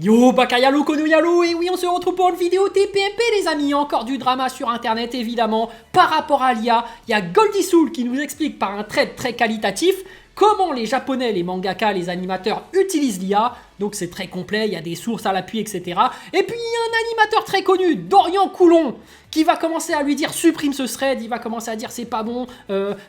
Yo, Bakayalo, Konoyalo, et oui, on se retrouve pour une vidéo TPMP, les amis. Encore du drama sur internet, évidemment. Par rapport à l'IA, il y a Goldie Soul qui nous explique par un trait très qualitatif comment les japonais, les mangaka, les animateurs utilisent l'IA. Donc c'est très complet, il y a des sources à l'appui, etc. Et puis il y a un animateur très connu, Dorian Coulon, qui va commencer à lui dire supprime ce thread, il va commencer à dire c'est pas bon,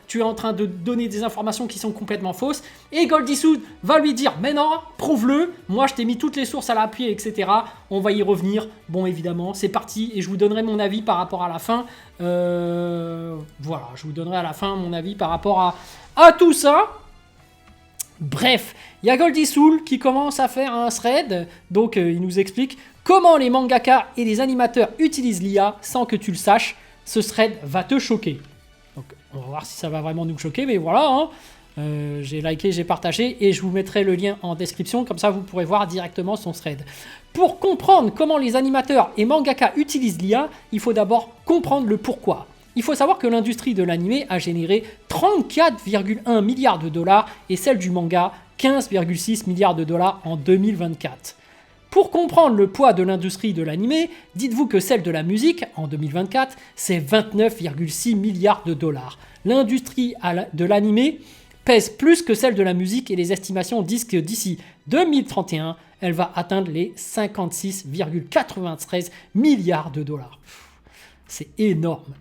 tu es en train de donner des informations qui sont complètement fausses. Et Goldie Soul va lui dire mais non, prouve-le, moi je t'ai mis toutes les sources à l'appui, etc. On va y revenir. Bon évidemment, c'est parti et je vous donnerai mon avis par rapport à la fin. Voilà, je vous donnerai à la fin mon avis par rapport à tout ça. Bref, il y a Goldie Soul qui commence à faire un thread, donc il nous explique comment les mangaka et les animateurs utilisent l'IA sans que tu le saches. Ce thread va te choquer. Donc on va voir si ça va vraiment nous choquer, mais voilà, hein. J'ai liké, j'ai partagé et je vous mettrai le lien en description, comme ça vous pourrez voir directement son thread. Pour comprendre comment les animateurs et mangaka utilisent l'IA, il faut d'abord comprendre le pourquoi. Il faut savoir que l'industrie de l'anime a généré 34,1 milliards de dollars et celle du manga 15,6 milliards de dollars en 2024. Pour comprendre le poids de l'industrie de l'anime, dites-vous que celle de la musique, en 2024, c'est 29,6 milliards de dollars. L'industrie de l'anime pèse plus que celle de la musique et les estimations disent que d'ici 2031, elle va atteindre les 56,93 milliards de dollars. C'est énorme.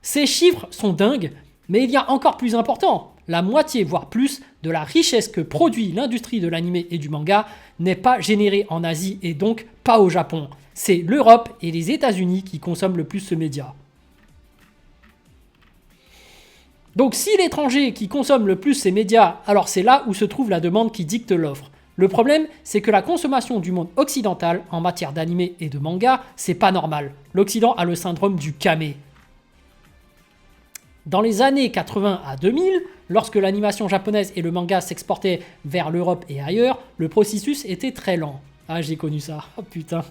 Ces chiffres sont dingues, mais il y a encore plus important. La moitié, voire plus, de la richesse que produit l'industrie de l'anime et du manga n'est pas générée en Asie et donc pas au Japon. C'est l'Europe et les États-Unis qui consomment le plus ce média. Donc si l'étranger qui consomme le plus ces médias, alors c'est là où se trouve la demande qui dicte l'offre. Le problème, c'est que la consommation du monde occidental en matière d'anime et de manga, c'est pas normal. L'Occident a le syndrome du kame. Dans les années 80 à 2000, lorsque l'animation japonaise et le manga s'exportaient vers l'Europe et ailleurs, le processus était très lent. Ah, j'ai connu ça. Oh putain.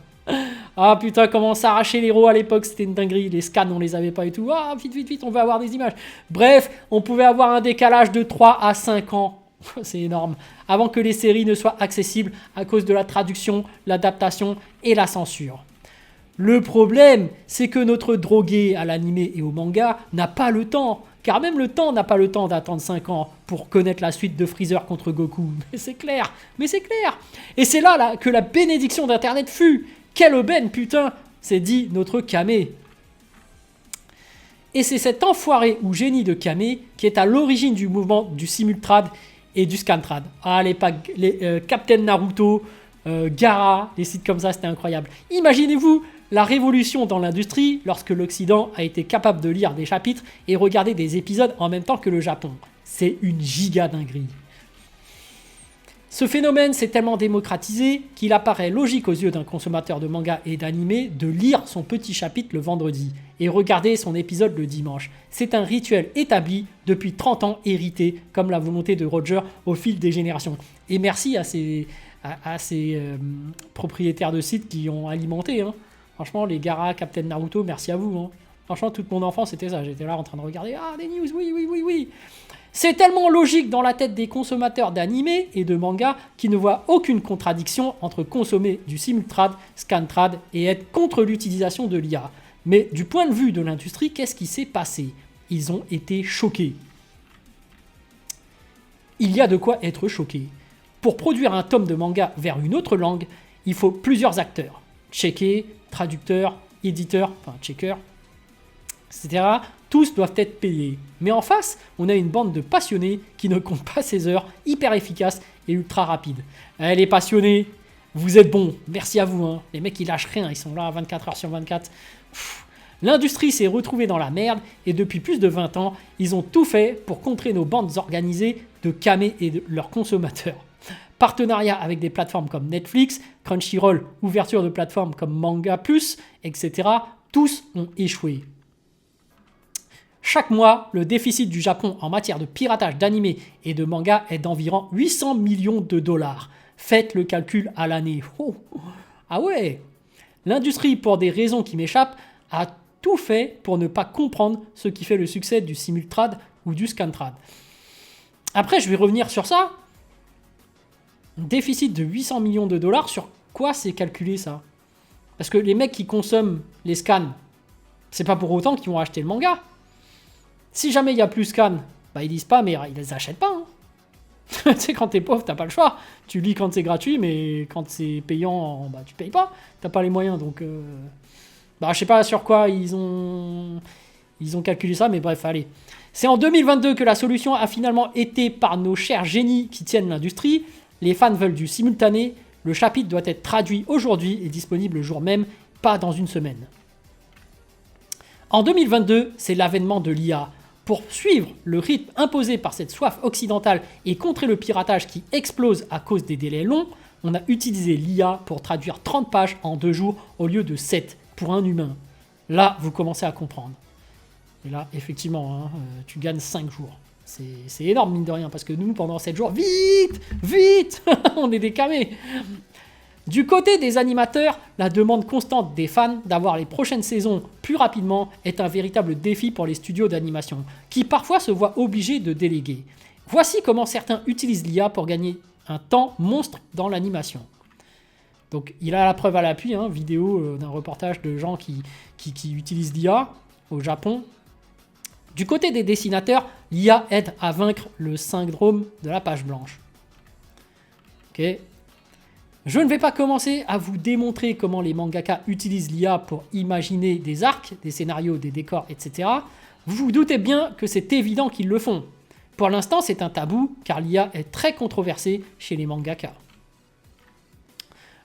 Ah putain, comment s'arracher les héros à l'époque, c'était une dinguerie. Les scans, on les avait pas et tout. Ah, vite, vite, vite, on veut avoir des images. Bref, on pouvait avoir un décalage de 3 à 5 ans. C'est énorme. Avant que les séries ne soient accessibles à cause de la traduction, l'adaptation et la censure. Le problème, c'est que notre drogué à l'anime et au manga n'a pas le temps. Car même le temps n'a pas le temps d'attendre 5 ans pour connaître la suite de Freezer contre Goku. Mais c'est clair, mais c'est clair. Et c'est là que la bénédiction d'Internet fut. Quelle aubaine, putain, s'est dit notre Kame. Et c'est cet enfoiré ou génie de Kame qui est à l'origine du mouvement du simultrad et du scantrad. Ah, les Captain Naruto, Gaara, les sites comme ça, c'était incroyable. Imaginez-vous la révolution dans l'industrie lorsque l'Occident a été capable de lire des chapitres et regarder des épisodes en même temps que le Japon. C'est une giga dinguerie. Ce phénomène s'est tellement démocratisé qu'il apparaît logique aux yeux d'un consommateur de manga et d'anime de lire son petit chapitre le vendredi et regarder son épisode le dimanche. C'est un rituel établi depuis 30 ans, hérité comme la volonté de Roger au fil des générations. Et merci à ces propriétaires de sites qui ont alimenté, hein. Franchement, les Gaara, Captain Naruto, merci à vous, hein. Franchement, toute mon enfance, c'était ça. J'étais là en train de regarder, ah, des news, oui, oui, oui, oui. C'est tellement logique dans la tête des consommateurs d'anime et de manga qui ne voient aucune contradiction entre consommer du simultrad, scantrad et être contre l'utilisation de l'IA. Mais du point de vue de l'industrie, qu'est-ce qui s'est passé? Ils ont été choqués. Il y a de quoi être choqué. Pour produire un tome de manga vers une autre langue, il faut plusieurs acteurs. Checker, traducteur, éditeur, enfin checker, etc. Tous doivent être payés. Mais en face, on a une bande de passionnés qui ne comptent pas ses heures, hyper efficaces et ultra rapides. Les passionnés, vous êtes bons, merci à vous, hein. Les mecs ils lâchent rien, ils sont là 24 heures sur 24. L'industrie s'est retrouvée dans la merde et depuis plus de 20 ans, ils ont tout fait pour contrer nos bandes organisées de Kame et de leurs consommateurs. Partenariat avec des plateformes comme Netflix, Crunchyroll, ouverture de plateformes comme Manga Plus, etc. Tous ont échoué. Chaque mois, le déficit du Japon en matière de piratage d'anime et de manga est d'environ 800 millions de dollars. Faites le calcul à l'année. Oh. Ah ouais. L'industrie, pour des raisons qui m'échappent, a tout fait pour ne pas comprendre ce qui fait le succès du simultrad ou du scantrad. Après, je vais revenir sur ça. Un déficit de 800 millions de dollars sur quoi c'est calculé ça? Parce que les mecs qui consomment les scans, c'est pas pour autant qu'ils vont acheter le manga. Si jamais il y a plus scans, bah ils disent pas, mais ils les achètent pas. Hein. Tu sais, quand t'es pauvre, t'as pas le choix. Tu lis quand c'est gratuit, mais quand c'est payant, bah tu payes pas. T'as pas les moyens, donc... Bah je sais pas sur quoi ils ont calculé ça, mais bref, allez. C'est en 2022 que la solution a finalement été par nos chers génies qui tiennent l'industrie. Les fans veulent du simultané. Le chapitre doit être traduit aujourd'hui et disponible le jour même, pas dans une semaine. En 2022, c'est l'avènement de l'IA. Pour suivre le rythme imposé par cette soif occidentale et contrer le piratage qui explose à cause des délais longs, on a utilisé l'IA pour traduire 30 pages en 2 jours au lieu de 7 pour un humain. Là, vous commencez à comprendre. Et là, effectivement, tu gagnes 5 jours. C'est énorme, mine de rien, parce que nous, pendant 7 jours, vite, on est décamés. Du côté des animateurs, la demande constante des fans d'avoir les prochaines saisons plus rapidement est un véritable défi pour les studios d'animation, qui parfois se voient obligés de déléguer. Voici comment certains utilisent l'IA pour gagner un temps monstre dans l'animation. Donc il a la preuve à l'appui, vidéo d'un reportage de gens qui utilisent l'IA au Japon. Du côté des dessinateurs, l'IA aide à vaincre le syndrome de la page blanche. Ok. Je ne vais pas commencer à vous démontrer comment les mangaka utilisent l'IA pour imaginer des arcs, des scénarios, des décors, etc. Vous vous doutez bien que c'est évident qu'ils le font. Pour l'instant, c'est un tabou, car l'IA est très controversée chez les mangaka.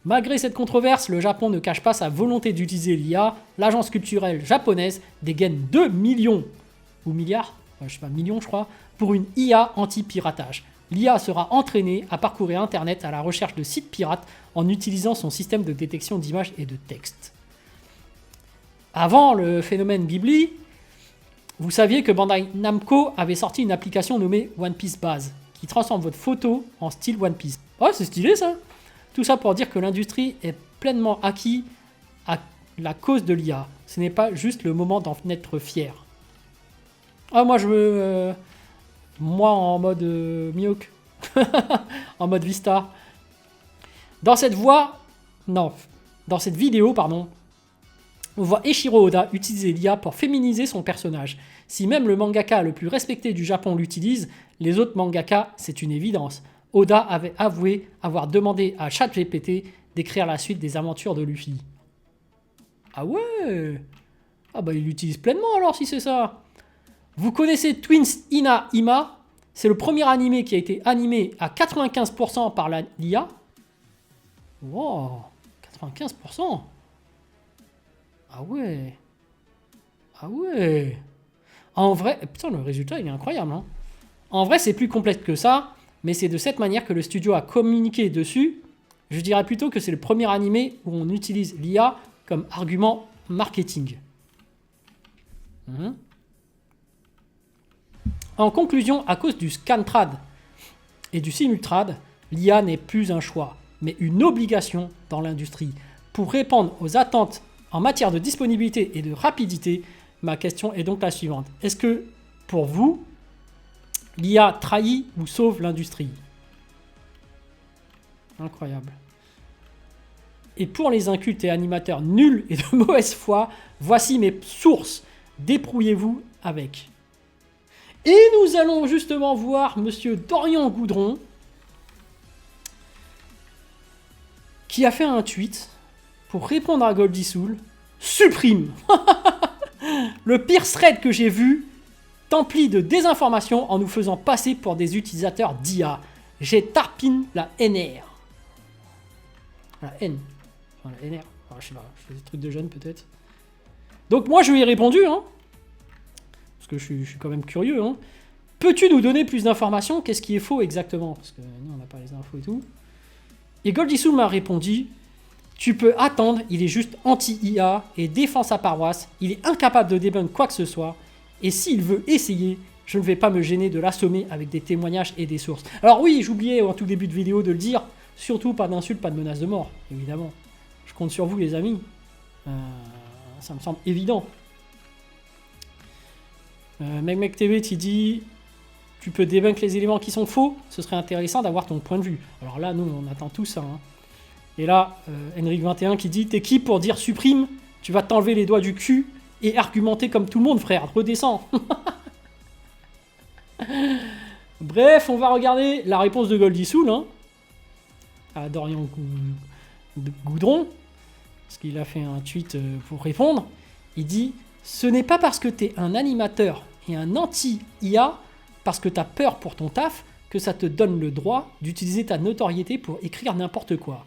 Malgré cette controverse, le Japon ne cache pas sa volonté d'utiliser l'IA. L'agence culturelle japonaise dégaine 2 millions, ou milliards, je sais pas, millions je crois, pour une IA anti-piratage. L'IA sera entraînée à parcourir Internet à la recherche de sites pirates en utilisant son système de détection d'images et de texte. Avant le phénomène Ghibli, vous saviez que Bandai Namco avait sorti une application nommée One Piece Base, qui transforme votre photo en style One Piece. Oh, c'est stylé ça! Tout ça pour dire que l'industrie est pleinement acquise à la cause de l'IA. Ce n'est pas juste le moment d'en être fier. Ah, moi je veux... moi en mode Miyok. En mode Vista. Dans cette vidéo, on voit Eiichiro Oda utiliser l'IA pour féminiser son personnage. Si même le mangaka le plus respecté du Japon l'utilise, les autres mangaka, c'est une évidence. Oda avait avoué avoir demandé à ChatGPT d'écrire la suite des aventures de Luffy. Ah ouais! Ah bah il l'utilise pleinement alors si c'est ça. Vous connaissez Twins Ina Ima? C'est le premier animé qui a été animé à 95% par l'IA. Wow, 95%. Ah ouais. Ah ouais. En vrai, putain, le résultat, il est incroyable. Hein. En vrai, c'est plus complexe que ça, mais c'est de cette manière que le studio a communiqué dessus. Je dirais plutôt que c'est le premier animé où on utilise l'IA comme argument marketing. En conclusion, à cause du scantrad et du simultrad, l'IA n'est plus un choix, mais une obligation dans l'industrie. Pour répondre aux attentes en matière de disponibilité et de rapidité, ma question est donc la suivante. Est-ce que, pour vous, l'IA trahit ou sauve l'industrie? Incroyable. Et pour les incultes et animateurs nuls et de mauvaise foi, voici mes sources. Débrouillez-vous avec. Et nous allons justement voir Monsieur Dorian Goudron qui a fait un tweet pour répondre à Goldie Soul. Supprime. Le pire thread que j'ai vu, t'emplit de désinformation en nous faisant passer pour des utilisateurs d'IA. J'ai tarpine la NR. La N. Enfin, la NR. Enfin, je sais pas, je fais des trucs de jeunes peut-être. Donc moi je lui ai répondu, hein. Parce que je suis quand même curieux. Hein. Peux-tu nous donner plus d'informations? Qu'est-ce qui est faux exactement? Parce que nous, on n'a pas les infos et tout. Et Goldie Soul m'a répondu, tu peux attendre, il est juste anti-IA et défend sa paroisse. Il est incapable de débunk quoi que ce soit. Et s'il veut essayer, je ne vais pas me gêner de l'assommer avec des témoignages et des sources. Alors oui, j'oubliais en tout début de vidéo de le dire. Surtout pas d'insultes, pas de menaces de mort, évidemment. Je compte sur vous les amis. Ça me semble évident. Mec TV qui dit tu peux débunk les éléments qui sont faux, ce serait intéressant d'avoir ton point de vue. Alors là, nous, on attend tout ça. Hein. Et là, Henrik21 qui dit « T'es qui pour dire supprime? Tu vas t'enlever les doigts du cul et argumenter comme tout le monde, frère. Redescends. » Bref, on va regarder la réponse de Goldisoul, hein, à Dorian Goudron, parce qu'il a fait un tweet pour répondre. Il dit « Ce n'est pas parce que t'es un animateur et un anti-IA, parce que t'as peur pour ton taf, que ça te donne le droit d'utiliser ta notoriété pour écrire n'importe quoi.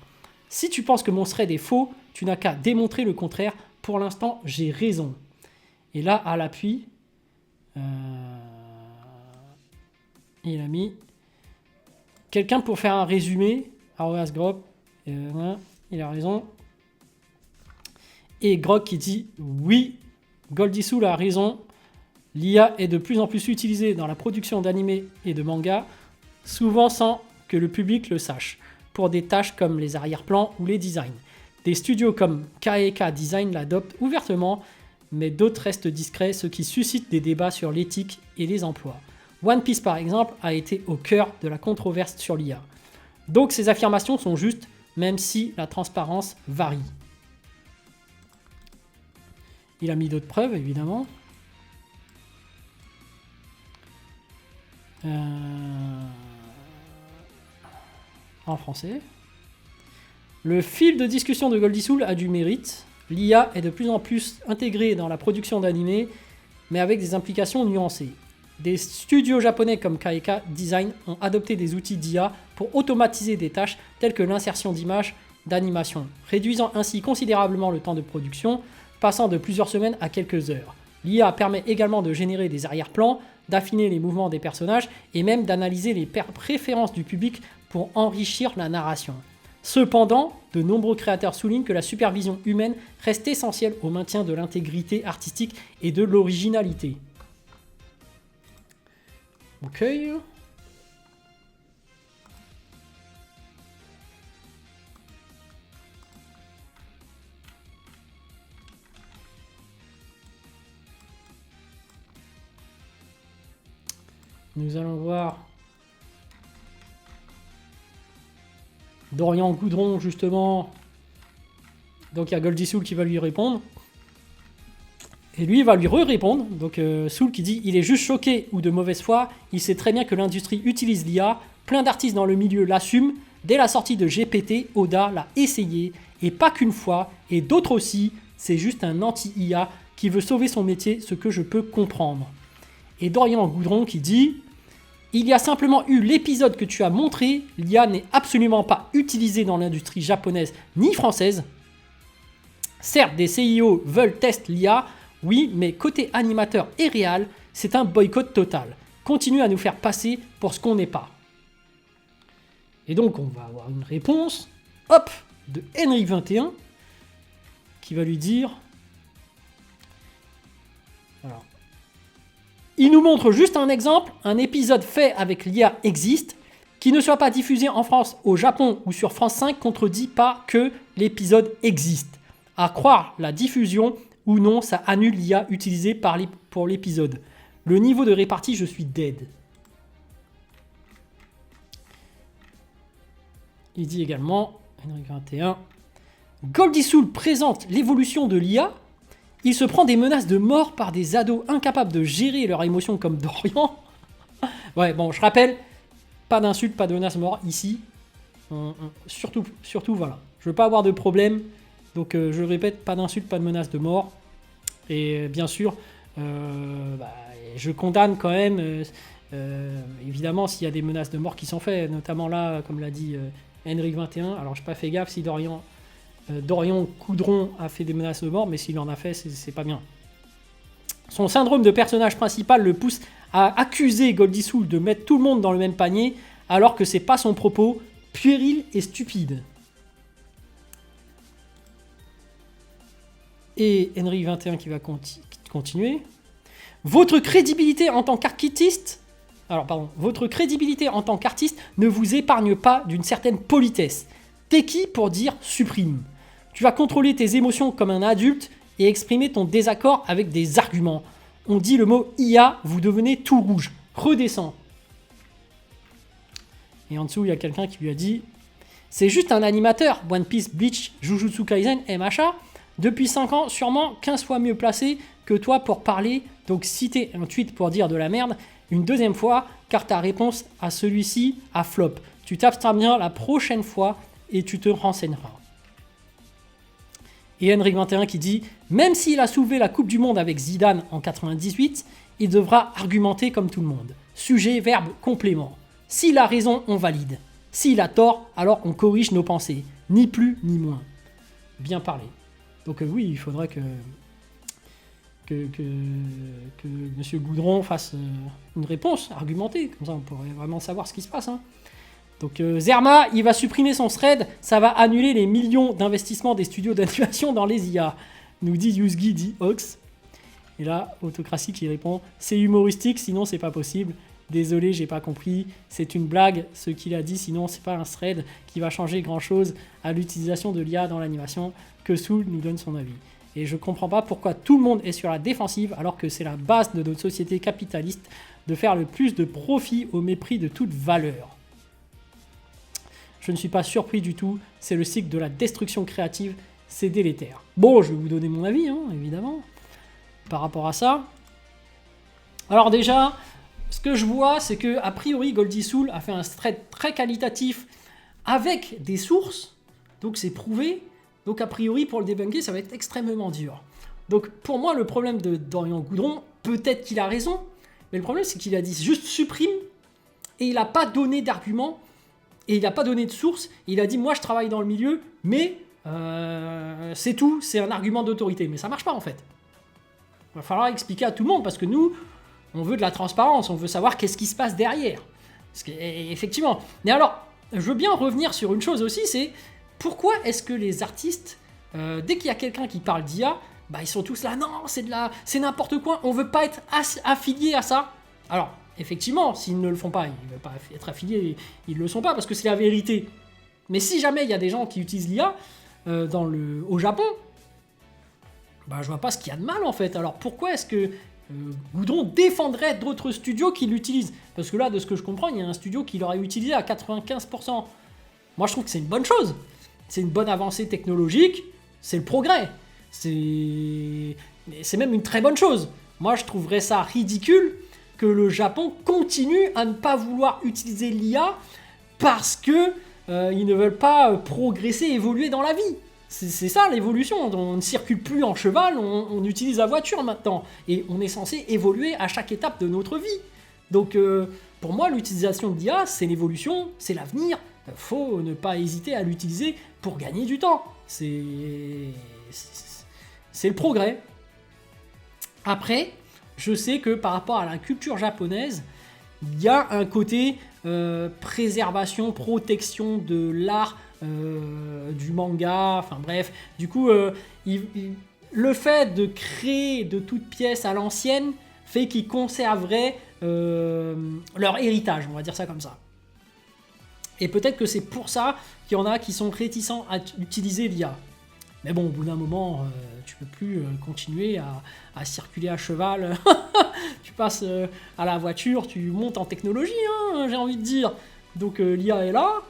Si tu penses que mon thread est faux, tu n'as qu'à démontrer le contraire. Pour l'instant, j'ai raison. » Et là, à l'appui, il a mis quelqu'un pour faire un résumé. Grog, il a raison. Et Grog qui dit oui, Goldisoul a raison. L'IA est de plus en plus utilisée dans la production d'animés et de mangas, souvent sans que le public le sache, pour des tâches comme les arrière-plans ou les designs. Des studios comme KK Design l'adoptent ouvertement, mais d'autres restent discrets, ce qui suscite des débats sur l'éthique et les emplois. One Piece, par exemple, a été au cœur de la controverse sur l'IA. Donc ces affirmations sont justes, même si la transparence varie. Il a mis d'autres preuves, évidemment. En français. Le fil de discussion de Goldisoul a du mérite. L'IA est de plus en plus intégrée dans la production d'animés, mais avec des implications nuancées. Des studios japonais comme KK Design ont adopté des outils d'IA pour automatiser des tâches telles que l'insertion d'images d'animation, réduisant ainsi considérablement le temps de production, passant de plusieurs semaines à quelques heures. L'IA permet également de générer des arrière-plans, d'affiner les mouvements des personnages et même d'analyser les préférences du public pour enrichir la narration. Cependant, de nombreux créateurs soulignent que la supervision humaine reste essentielle au maintien de l'intégrité artistique et de l'originalité. Ok. Nous allons voir Dorian Goudron, justement. Donc il y a Goldisoul qui va lui répondre. Et lui, il va lui répondre. Donc Soul qui dit « Il est juste choqué ou de mauvaise foi. Il sait très bien que l'industrie utilise l'IA. Plein d'artistes dans le milieu l'assument. Dès la sortie de GPT, Oda l'a essayé. Et pas qu'une fois. Et d'autres aussi. C'est juste un anti-IA qui veut sauver son métier, ce que je peux comprendre. » Et Dorian Goudron qui dit « Il y a simplement eu l'épisode que tu as montré. L'IA n'est absolument pas utilisée dans l'industrie japonaise ni française. Certes, des CIO veulent tester l'IA. Oui, mais côté animateur et réal, c'est un boycott total. Continue à nous faire passer pour ce qu'on n'est pas. » Et donc, on va avoir une réponse, hop, de Henrik21, qui va lui dire... Alors, il nous montre juste un exemple, un épisode fait avec l'IA existe, qui ne soit pas diffusé en France, au Japon ou sur France 5 contredit pas que l'épisode existe. À croire la diffusion ou non, ça annule l'IA utilisée pour l'épisode. Le niveau de répartie, je suis dead. Il dit également, Henrik 21, Goldisoul présente l'évolution de l'IA. Il se prend des menaces de mort par des ados incapables de gérer leurs émotions comme Dorian. Ouais, bon, je rappelle, pas d'insultes, pas de menaces de mort ici. Surtout, voilà. Je veux pas avoir de problème. Donc, je répète, pas d'insultes, pas de menaces de mort. Et bien sûr, je condamne quand même, évidemment, s'il y a des menaces de mort qui sont faites, notamment là, comme l'a dit Henrik 21. Alors, je n'ai pas fait gaffe si Dorian Goudron a fait des menaces de mort, mais s'il en a fait, c'est pas bien. Son syndrome de personnage principal le pousse à accuser Goldisoul de mettre tout le monde dans le même panier, alors que c'est pas son propos, puéril et stupide. Et Henrik 21 qui va continuer. Votre crédibilité en tant qu'artiste, ne vous épargne pas d'une certaine politesse. T'es qui pour dire supprime? Tu vas contrôler tes émotions comme un adulte et exprimer ton désaccord avec des arguments. On dit le mot IA, vous devenez tout rouge. Redescends. Et en dessous, il y a quelqu'un qui lui a dit C'est juste un animateur, One Piece, Bleach, Jujutsu Kaisen et machin. Depuis 5 ans, sûrement 15 fois mieux placé que toi pour parler. Donc citer un tweet pour dire de la merde une deuxième fois, car ta réponse à celui-ci a flop. Tu t'abstiendras la prochaine fois et tu te renseigneras. Et Henrik21 qui dit « Même s'il a soulevé la Coupe du Monde avec Zidane en 98, il devra argumenter comme tout le monde. Sujet, verbe, complément. S'il a raison, on valide. S'il a tort, alors on corrige nos pensées. Ni plus, ni moins. » Bien parlé. Donc oui, il faudrait que M. Goudron fasse une réponse argumentée. Comme ça, on pourrait vraiment savoir ce qui se passe. Hein. Donc Zerma, il va supprimer son thread, ça va annuler les millions d'investissements des studios d'animation dans les IA. Nous dit Yuzgi, dit Ox. Et là, Autocratie qui répond, c'est humoristique, sinon c'est pas possible. Désolé, j'ai pas compris. C'est une blague, ce qu'il a dit, sinon c'est pas un thread qui va changer grand chose à l'utilisation de l'IA dans l'animation. Que Soul nous donne son avis. Et je comprends pas pourquoi tout le monde est sur la défensive alors que c'est la base de notre société capitaliste de faire le plus de profit au mépris de toute valeur. Je ne suis pas surpris du tout, c'est le cycle de la destruction créative, c'est délétère. Bon, je vais vous donner mon avis, hein, évidemment, par rapport à ça. Alors déjà, ce que je vois, c'est que a priori, Goldie Soul a fait un thread très qualitatif avec des sources, donc c'est prouvé. Donc a priori, pour le débunker, ça va être extrêmement dur. Donc pour moi, le problème de Dorian Goudron, peut-être qu'il a raison, mais le problème c'est qu'il a dit juste supprime, et il n'a pas donné d'argument, et il n'a pas donné de source, il a dit moi je travaille dans le milieu, mais c'est tout, c'est un argument d'autorité. Mais ça marche pas en fait. Il va falloir expliquer à tout le monde, parce que nous, on veut de la transparence, on veut savoir qu'est-ce qui se passe derrière. Parce que, effectivement. Mais alors, je veux bien revenir sur une chose aussi, c'est pourquoi est-ce que les artistes, dès qu'il y a quelqu'un qui parle d'IA, bah ils sont tous là, non, c'est n'importe quoi, on veut pas être affilié à ça. Alors, effectivement, s'ils ne le font pas, ils ne veulent pas être affiliés, ils ne le sont pas, parce que c'est la vérité. Mais si jamais il y a des gens qui utilisent l'IA au Japon, bah je vois pas ce qu'il y a de mal en fait. Alors pourquoi est-ce que Goudron défendrait d'autres studios qui l'utilisent? Parce que là, de ce que je comprends, il y a un studio qui l'aurait utilisé à 95%. Moi, je trouve que c'est une bonne chose. C'est une bonne avancée technologique, c'est le progrès. C'est même une très bonne chose. Moi, je trouverais ça ridicule que le Japon continue à ne pas vouloir utiliser l'IA parce que ils ne veulent pas progresser, évoluer dans la vie. C'est ça l'évolution. On ne circule plus en cheval, on utilise la voiture maintenant. Et on est censé évoluer à chaque étape de notre vie. Donc pour moi, l'utilisation de l'IA, c'est l'évolution, c'est l'avenir. Faut ne pas hésiter à l'utiliser pour gagner du temps. C'est le progrès. Après, je sais que par rapport à la culture japonaise, il y a un côté préservation, protection de l'art, du manga, enfin bref. Du coup, le fait de créer de toutes pièces à l'ancienne fait qu'ils conserveraient leur héritage, on va dire ça comme ça. Et peut-être que c'est pour ça qu'il y en a qui sont réticents à utiliser l'IA. Mais bon, au bout d'un moment, tu peux plus continuer à circuler à cheval. Tu passes à la voiture, tu montes en technologie, hein, j'ai envie de dire. Donc l'IA est là.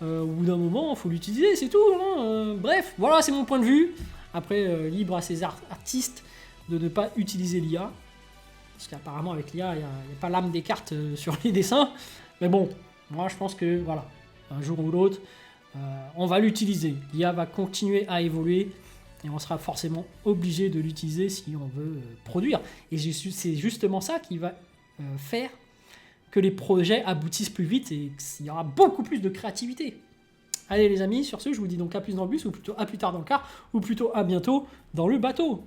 Au bout d'un moment, il faut l'utiliser, c'est tout. Hein. Bref, voilà, c'est mon point de vue. Après, libre à ces artistes de ne pas utiliser l'IA. Parce qu'apparemment, avec l'IA, il n'y a pas l'âme des cartes sur les dessins. Mais bon, moi, je pense que, voilà, un jour ou l'autre, on va l'utiliser. L'IA va continuer à évoluer et on sera forcément obligé de l'utiliser si on veut produire. Et c'est justement ça qui va faire que les projets aboutissent plus vite et qu'il y aura beaucoup plus de créativité. Allez les amis, sur ce, je vous dis donc à plus dans le bus, ou plutôt à plus tard dans le car, ou plutôt à bientôt dans le bateau.